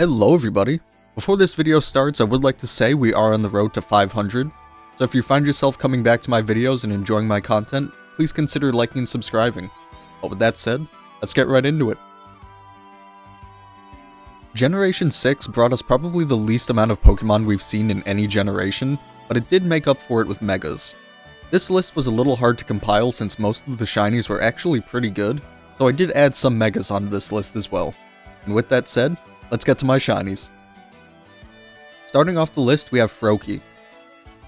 Hello everybody! Before this video starts, I would like to say we are on the road to 500, so if you find yourself coming back to my videos and enjoying my content, please consider liking and subscribing. But with that said, let's get right into it. Generation 6 brought us probably the least amount of Pokemon we've seen in any generation, but it did make up for it with Megas. This list was a little hard to compile since most of the shinies were actually pretty good, so I did add some Megas onto this list as well. And with that said, let's get to my shinies. Starting off the list, we have Froakie.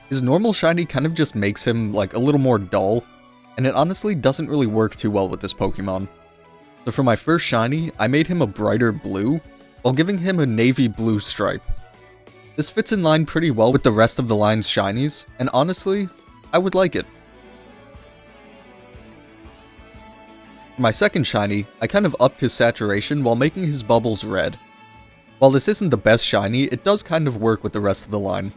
His normal shiny kind of just makes him like a little more dull, and it honestly doesn't really work too well with this Pokemon. So for my first shiny, I made him a brighter blue, while giving him a navy blue stripe. This fits in line pretty well with the rest of the line's shinies, and honestly, I would like it. For my second shiny, I kind of upped his saturation while making his bubbles red. While this isn't the best shiny, it does kind of work with the rest of the line.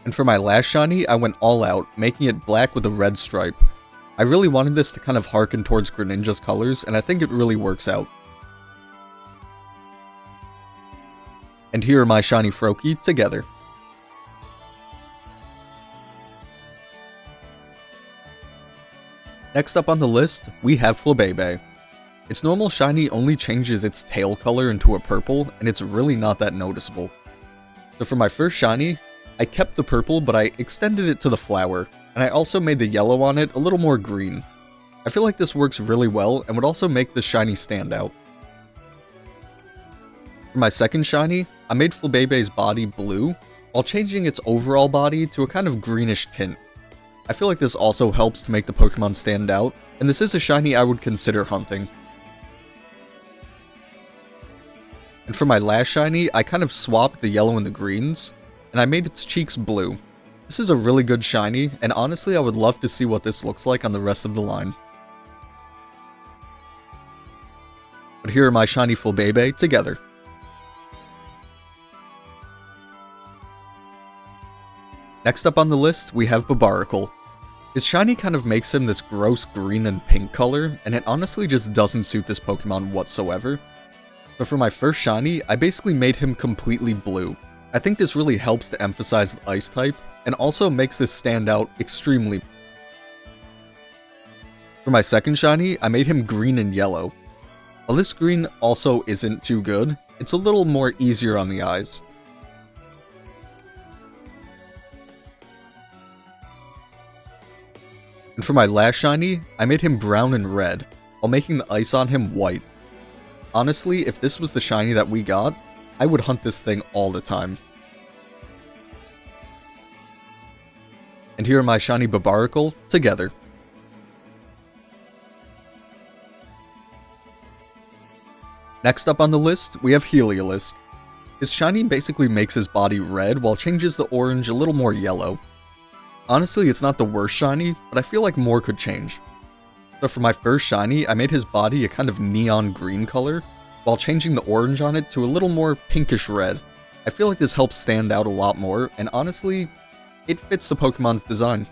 And for my last shiny, I went all out, making it black with a red stripe. I really wanted this to kind of harken towards Greninja's colors, and I think it really works out. And here are my shiny Froakie together. Next up on the list, we have Flabébé. Its normal shiny only changes its tail color into a purple, and it's really not that noticeable. So for my first shiny, I kept the purple, but I extended it to the flower, and I also made the yellow on it a little more green. I feel like this works really well, and would also make the shiny stand out. For my second shiny, I made Flabébe's body blue, while changing its overall body to a kind of greenish tint. I feel like this also helps to make the Pokemon stand out, and this is a shiny I would consider hunting. And for my last shiny, I kind of swapped the yellow and the greens, and I made its cheeks blue. This is a really good shiny, and honestly I would love to see what this looks like on the rest of the line. But here are my shiny Flabébé together. Next up on the list, we have Barbaracle. His shiny kind of makes him this gross green and pink color, and it honestly just doesn't suit this Pokemon whatsoever. But for my first shiny, I basically made him completely blue. I think this really helps to emphasize the ice type, and also makes this stand out extremely. For my second shiny, I made him green and yellow. While this green also isn't too good, it's a little more easier on the eyes. And for my last shiny, I made him brown and red, while making the ice on him white. Honestly, if this was the shiny that we got, I would hunt this thing all the time. And here are my shiny Barbaracle together. Next up on the list, we have Heliolisk. His shiny basically makes his body red while changes the orange a little more yellow. Honestly, it's not the worst shiny, but I feel like more could change. So for my first shiny, I made his body a kind of neon green color, while changing the orange on it to a little more pinkish red. I feel like this helps stand out a lot more, and honestly, it fits the Pokemon's design.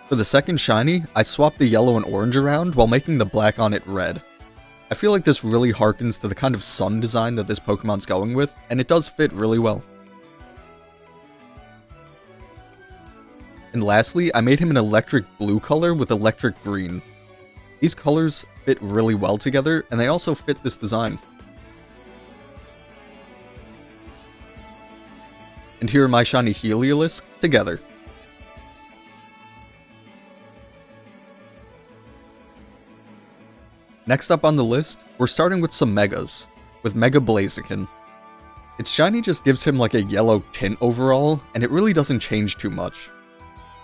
For the second shiny, I swapped the yellow and orange around while making the black on it red. I feel like this really harkens to the kind of sun design that this Pokemon's going with, and it does fit really well. And lastly, I made him an electric blue color with electric green. These colors fit really well together, and they also fit this design. And here are my shiny Heliolisk together. Next up on the list, we're starting with some Megas, with Mega Blaziken. Its shiny just gives him like a yellow tint overall, and it really doesn't change too much.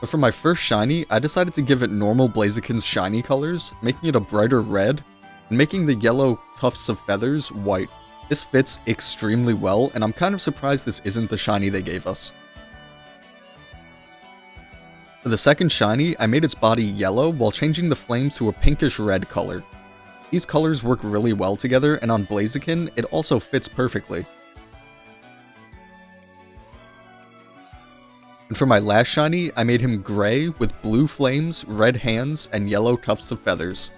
But for my first shiny, I decided to give it normal Blaziken's shiny colors, making it a brighter red, and making the yellow tufts of feathers white. This fits extremely well, and I'm kind of surprised this isn't the shiny they gave us. For the second shiny, I made its body yellow while changing the flames to a pinkish red color. These colors work really well together, and on Blaziken, it also fits perfectly. And for my last shiny, I made him gray with blue flames, red hands, and yellow tufts of feathers.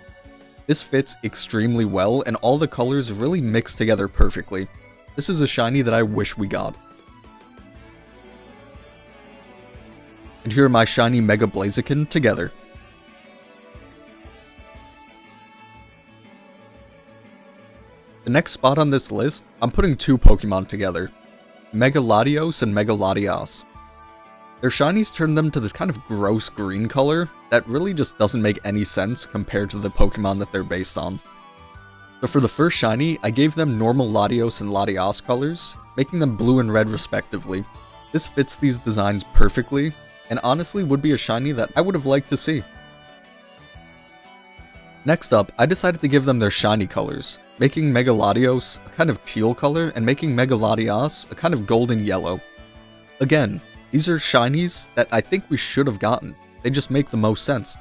This fits extremely well, and all the colors really mix together perfectly. This is a shiny that I wish we got. And here are my shiny Mega Blaziken together. The next spot on this list, I'm putting two Pokemon together. Mega Latios and Mega Latias. Their shinies turn them to this kind of gross green color that really just doesn't make any sense compared to the Pokemon that they're based on. So for the first shiny, I gave them normal Latios and Latias colors, making them blue and red respectively. This fits these designs perfectly, and honestly would be a shiny that I would have liked to see. Next up, I decided to give them their shiny colors, making Mega Latios a kind of teal color and making Mega Latias a kind of golden yellow. Again, these are shinies that I think we should have gotten. They just make the most sense.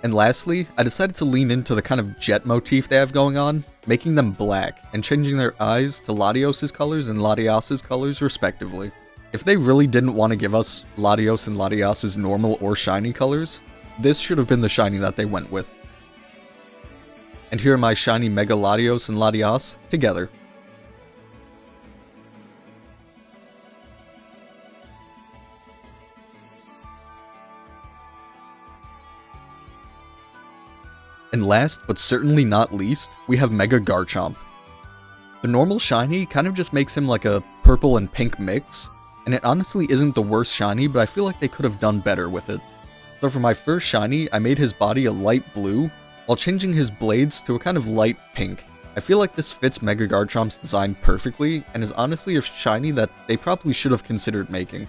And lastly, I decided to lean into the kind of jet motif they have going on, making them black and changing their eyes to Latios' colors and Latias' colors respectively. If they really didn't want to give us Latios and Latias' normal or shiny colors, this should have been the shiny that they went with. And here are my shiny Mega Latios and Latias together. And last, but certainly not least, we have Mega Garchomp. The normal shiny kind of just makes him like a purple and pink mix, and it honestly isn't the worst shiny, but I feel like they could have done better with it. So for my first shiny, I made his body a light blue, while changing his blades to a kind of light pink. I feel like this fits Mega Garchomp's design perfectly, and is honestly a shiny that they probably should have considered making.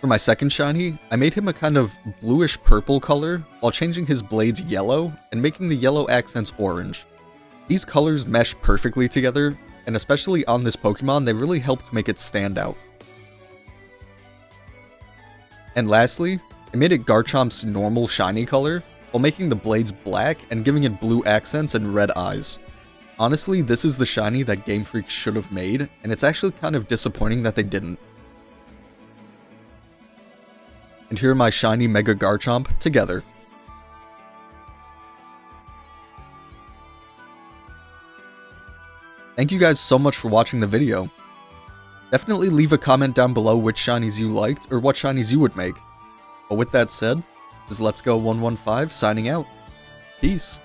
For my second shiny, I made him a kind of bluish purple color, while changing his blades yellow, and making the yellow accents orange. These colors mesh perfectly together, and especially on this Pokemon, they really helped make it stand out. And lastly, I made it Garchomp's normal shiny color, while making the blades black and giving it blue accents and red eyes. Honestly, this is the shiny that Game Freak should have made, and it's actually kind of disappointing that they didn't. And here are my shiny Mega Garchomp together. Thank you guys so much for watching the video. Definitely leave a comment down below which shinies you liked or what shinies you would make. But with that said, this is Let's Go 115 signing out. Peace.